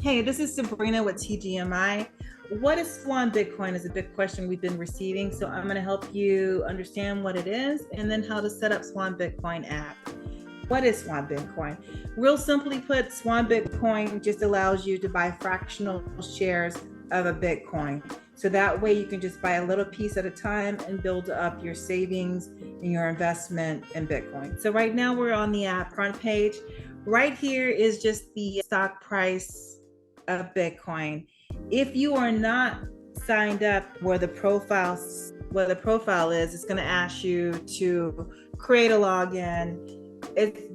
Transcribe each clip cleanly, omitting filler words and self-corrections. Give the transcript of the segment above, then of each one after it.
Hey, this is Sabrina with TGMI. What is Swan Bitcoin is a big question we've been receiving. So I'm going to help you understand what it is and then how to set up Swan Bitcoin app. What is Swan Bitcoin? Real simply put, Swan Bitcoin just allows you to buy fractional shares of a Bitcoin. So that way you can just buy a little piece at a time and build up your savings and your investment in Bitcoin. So right now we're on the app front page. Right here is just the stock price of Bitcoin. If you are not signed up where the profile is, it's going to ask you to create a login.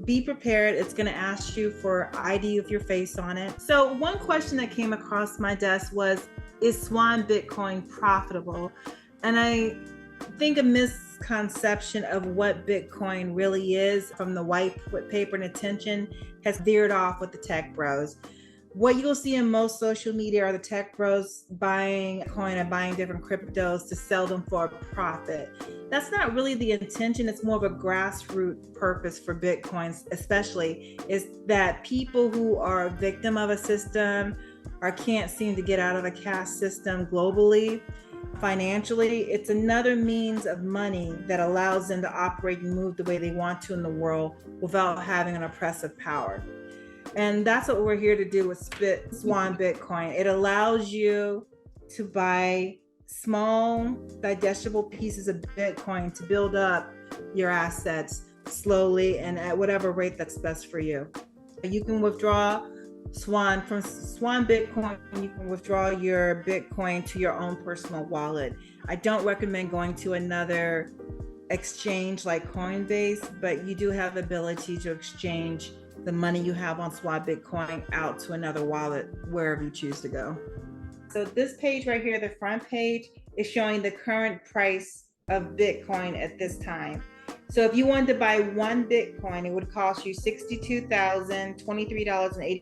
Be prepared. It's going to ask you for ID with your face on it. So one question that came across my desk was, is Swan Bitcoin profitable? And I think a misconception of what Bitcoin really is from the white paper and attention has veered off with the tech bros. What you'll see in most social media are the tech bros buying coin and buying different cryptos to sell them for a profit. That's not really the intention. It's more of a grassroots purpose for Bitcoins, especially, is that people who are a victim of a system or can't seem to get out of a caste system globally, financially, it's another means of money that allows them to operate and move the way they want to in the world without having an oppressive power. And that's what we're here to do with Swan Bitcoin. It allows you to buy small, digestible pieces of Bitcoin to build up your assets slowly and at whatever rate that's best for you. You can withdraw from Swan Bitcoin, you can withdraw your Bitcoin to your own personal wallet. I don't recommend going to another exchange like Coinbase, but you do have the ability to exchange the money you have on Swan Bitcoin out to another wallet wherever you choose to go. So this page right here, the front page, is showing the current price of Bitcoin at this time. So if you wanted to buy one Bitcoin, it would cost you $62,023.80,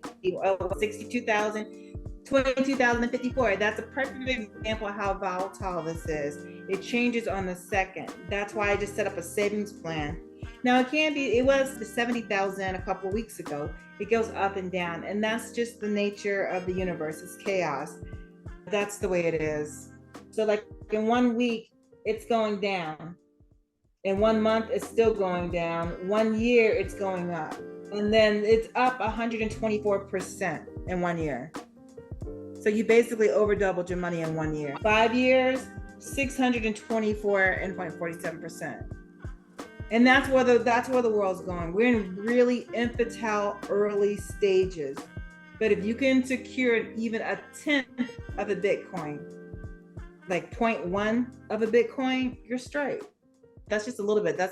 $22,054. That's a perfect example of how volatile this is. It changes on the second. That's why I just set up a savings plan. Now it was the 70,000 a couple of weeks ago. It goes up and down, and that's just the nature of the universe. It's chaos. That's the way it is. So like in 1 week, it's going down. In 1 month, it's still going down. 1 year, it's going up. And then it's up 124% in 1 year. So you basically over doubled your money in 1 year. 5 years, 624.47%. And that's where the world's going. We're in really infantile early stages. But if you can secure even a tenth of a Bitcoin, like 0.1 of a Bitcoin, you're straight. That's just a little bit. A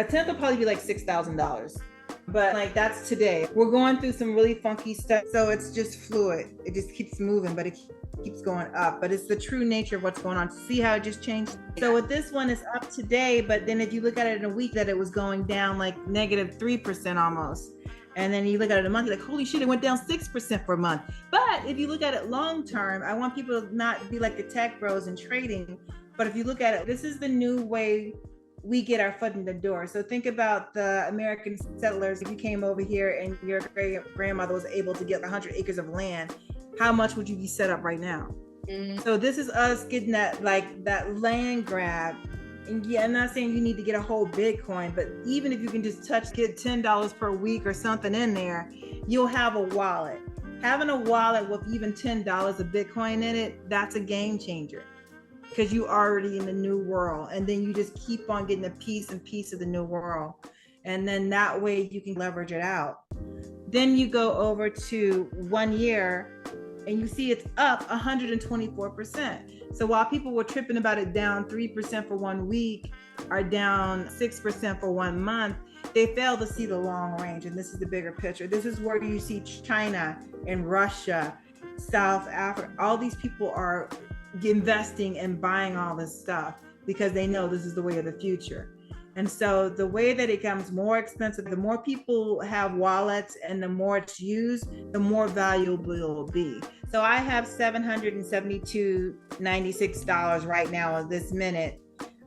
tenth will probably be like $6,000. But like that's today. We're going through some really funky stuff. So it's just fluid. It just keeps moving, but it keeps going up. But it's the true nature of what's going on. See how it just changed? So with this one, it's up today. But then if you look at it in a week, that it was going down like -3% almost. And then you look at it in a month, you're like, holy shit, it went down 6% for a month. But if you look at it long term, I want people to not be like the tech bros in trading. But if you look at it, this is the new way we get our foot in the door. So think about the American settlers. If you came over here and your grandmother was able to get 100 acres of land, how much would you be set up right now? Mm-hmm. So this is us getting that land grab. And yeah, I'm not saying you need to get a whole Bitcoin, but even if you can just get $10 per week or something in there, you'll have a wallet. Having a wallet with even $10 of Bitcoin in it, that's a game changer, because you already in the new world, and then you just keep on getting a piece of the new world, and then that way you can leverage it out. Then you go over to 1 year and you see it's up 124%. So while people were tripping about it down 3% for 1 week or down 6% for 1 month, they fail to see the long range. And this is the bigger picture. This is where you see China and Russia, South Africa, all these people are investing and buying all this stuff because they know this is the way of the future. And so the way that it becomes more expensive, the more people have wallets and the more it's used, the more valuable it will be. So I have $772.96 right now at this minute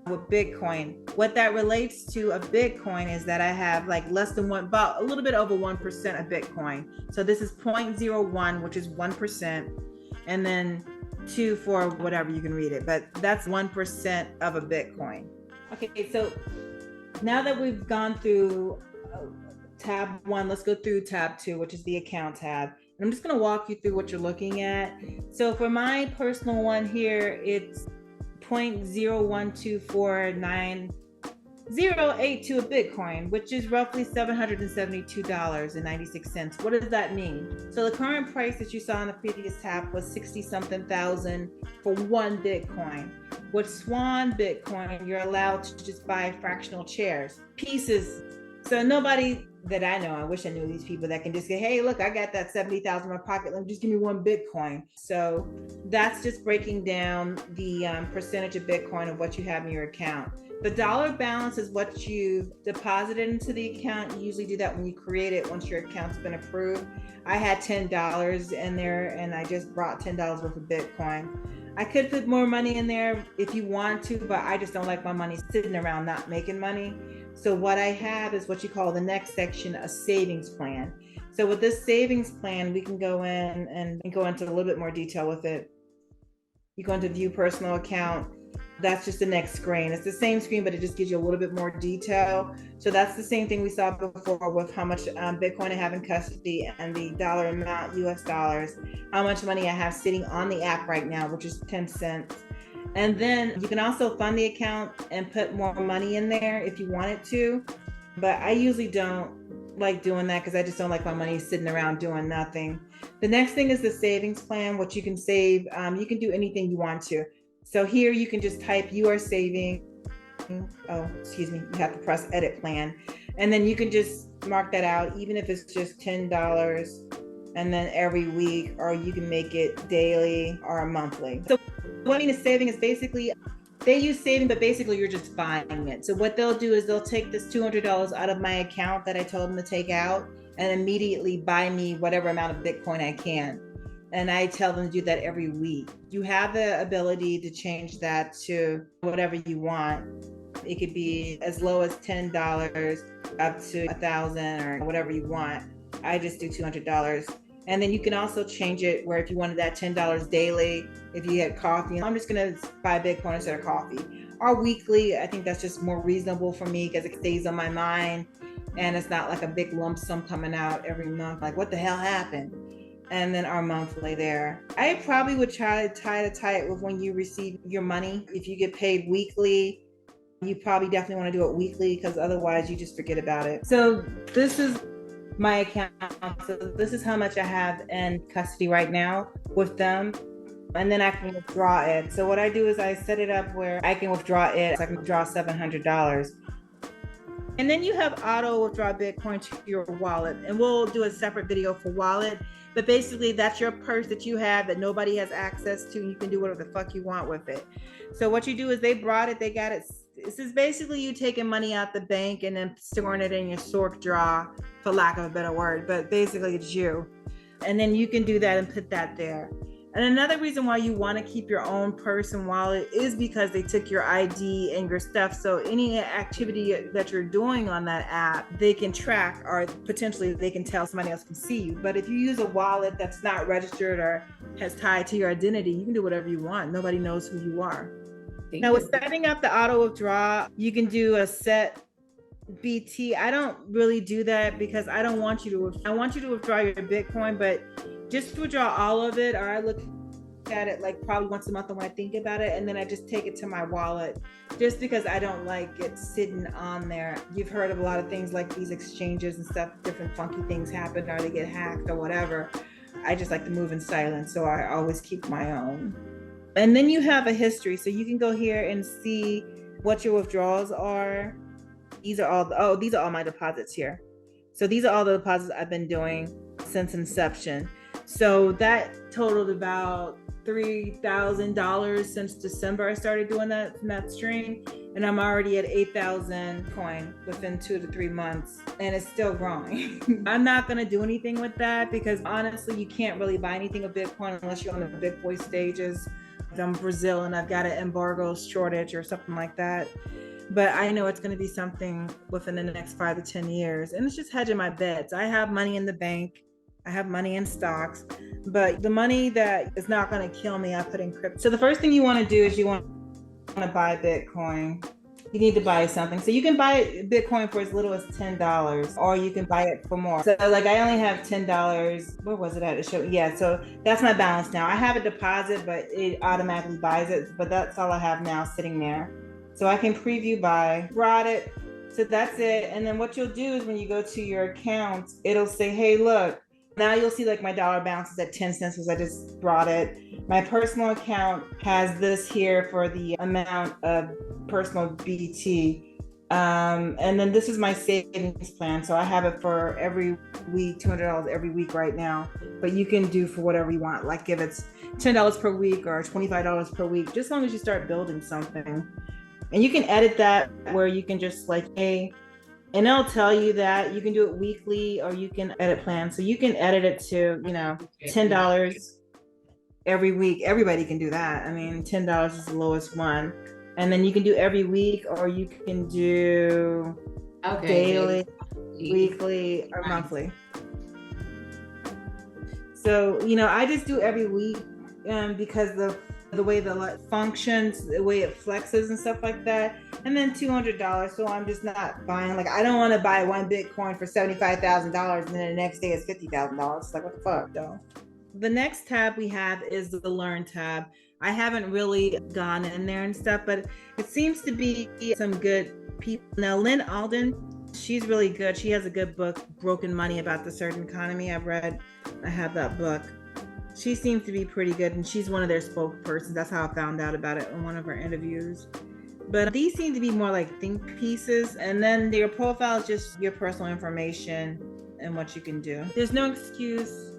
with Bitcoin. What that relates to a Bitcoin is that I have like less than about a little bit over 1% of Bitcoin. So this is 0.01, which is 1%. And then 2 for whatever, you can read it, but that's 1% of a Bitcoin. Okay, so now that we've gone through tab 1, let's go through tab 2, which is the account tab. And I'm just going to walk you through what you're looking at. So for my personal one here, it's 0.01249 0.82 of Bitcoin, which is roughly $772.96. What does that mean? So the current price that you saw in the previous tab was 60 something thousand for one Bitcoin. With Swan Bitcoin, you're allowed to just buy fractional shares, pieces. So nobody that I know, I wish I knew these people that can just say, hey, look, I got that 70,000 in my pocket. Let me just give me one Bitcoin. So that's just breaking down the percentage of Bitcoin of what you have in your account. The dollar balance is what you've deposited into the account. You usually do that when you create it, once your account's been approved. I had $10 in there and I just brought $10 worth of Bitcoin. I could put more money in there if you want to, but I just don't like my money sitting around not making money. So what I have is what you call the next section, a savings plan. So with this savings plan, we can go in and go into a little bit more detail with it. You go into view personal account. That's just the next screen. It's the same screen, but it just gives you a little bit more detail. So that's the same thing we saw before with how much Bitcoin I have in custody and the dollar amount, US dollars, how much money I have sitting on the app right now, which is 10 cents. And then you can also fund the account and put more money in there if you wanted to. But I usually don't like doing that because I just don't like my money sitting around doing nothing. The next thing is the savings plan, which you can save. You can do anything you want to. So here you can just type you are saving. Oh, excuse me. You have to press edit plan. And then you can just mark that out, even if it's just $10 and then every week, or you can make it daily or monthly. So what I mean is saving is basically, they use saving, but basically you're just buying it. So what they'll do is they'll take this $200 out of my account that I told them to take out and immediately buy me whatever amount of Bitcoin I can. And I tell them to do that every week. You have the ability to change that to whatever you want. It could be as low as $10 up to $1,000 or whatever you want. I just do $200. And then you can also change it where if you wanted that $10 daily, if you had coffee, I'm just gonna buy Bitcoin instead of coffee. Or weekly, I think that's just more reasonable for me because it stays on my mind and it's not like a big lump sum coming out every month. Like, what the hell happened? And then our monthly there. I probably would try to tie it with when you receive your money. If you get paid weekly, you probably definitely want to do it weekly because otherwise you just forget about it. So this is my account. So this is how much I have in custody right now with them. And then I can withdraw it. So what I do is I set it up where I can withdraw it. So I can withdraw $700. And then you have auto withdraw Bitcoin to your wallet. And we'll do a separate video for wallet. But basically that's your purse that you have that nobody has access to. And you can do whatever the fuck you want with it. So what you do is they brought it, they got it. This is basically you taking money out the bank and then storing it in your sock drawer, for lack of a better word. But basically it's you. And then you can do that and put that there. And another reason why you want to keep your own purse and wallet is because they took your ID and your stuff. So any activity that you're doing on that app, they can track, or potentially they can tell somebody else can see you. But if you use a wallet that's not registered or has tied to your identity, you can do whatever you want. Nobody knows who you are. Now with setting up the auto withdraw, you can do a set BT. I don't really do that because I don't want you to, I want you to withdraw your Bitcoin, but just withdraw all of it, or I look at it like probably once a month when I think about it, and then I just take it to my wallet just because I don't like it sitting on there. You've heard of a lot of things like these exchanges and stuff, different funky things happen or they get hacked or whatever. I just like to move in silence, so I always keep my own. And then you have a history, so you can go here and see what your withdrawals are. These are all, these are all my deposits here. So these are all the deposits I've been doing since inception. So that totaled about $3,000 since December. I started doing that from that stream, and I'm already at 8,000 coin within 2 to 3 months, and it's still growing. I'm not gonna do anything with that because honestly, you can't really buy anything with Bitcoin unless you're on the big boy stages. I'm Brazil and I've got an embargo shortage or something like that. But I know it's going to be something within the next 5 to 10 years. And it's just hedging my bets. I have money in the bank. I have money in stocks, but the money that is not going to kill me, I put in crypto. So the first thing you want to do is you want to buy Bitcoin. You need to buy something. So you can buy Bitcoin for as little as $10, or you can buy it for more. So like I only have $10. Where was it at? It showed, yeah. So that's my balance now. I have a deposit, but it automatically buys it. But that's all I have now sitting there. So I can preview buy, brought it. So that's it. And then what you'll do is when you go to your account, it'll say, hey, look, now you'll see like my dollar balance is at 10 cents because I just brought it. My personal account has this here for the amount of personal BT. And then this is my savings plan. So I have it for every week, $200 every week right now. But you can do for whatever you want. Like if it's $10 per week or $25 per week, just as long as you start building something. And you can edit that where you can just like, hey, and it'll tell you that you can do it weekly or you can edit plan. So you can edit it to, $10 every week. Everybody can do that. I mean, $10 is the lowest one. And then you can do every week or you can do daily, weekly, or monthly. So, I just do every week because the way the light functions, the way it flexes and stuff like that. And then $200. So I'm just not buying, like, I don't want to buy one Bitcoin for $75,000 and then the next day it's $50,000. It's like, what the fuck, though? The next tab we have is the Learn tab. I haven't really gone in there and stuff, but it seems to be some good people. Now, Lynn Alden, she's really good. She has a good book, Broken Money, about the certain economy. I have that book. She seems to be pretty good, and she's one of their spokespersons. That's how I found out about it in one of her interviews. But these seem to be more like think pieces, and then your profile is just your personal information and what you can do. There's no excuse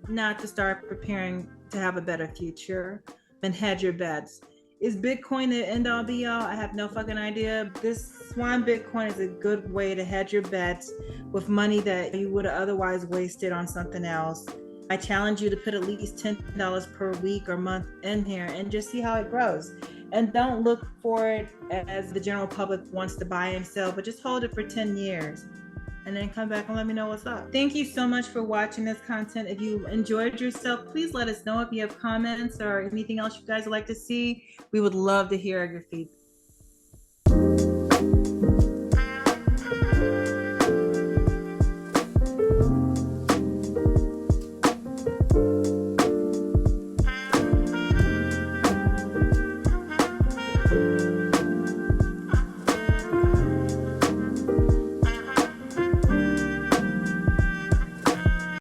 not to start preparing to have a better future and hedge your bets. Is Bitcoin the end all be all? I have no fucking idea. This Swan Bitcoin is a good way to hedge your bets with money that you would have otherwise wasted on something else. I challenge you to put at least $10 per week or month in here and just see how it grows. And don't look for it as the general public wants to buy and sell, but just hold it for 10 years and then come back and let me know what's up. Thank you so much for watching this content. If you enjoyed yourself, please let us know if you have comments or anything else you guys would like to see. We would love to hear your feedback.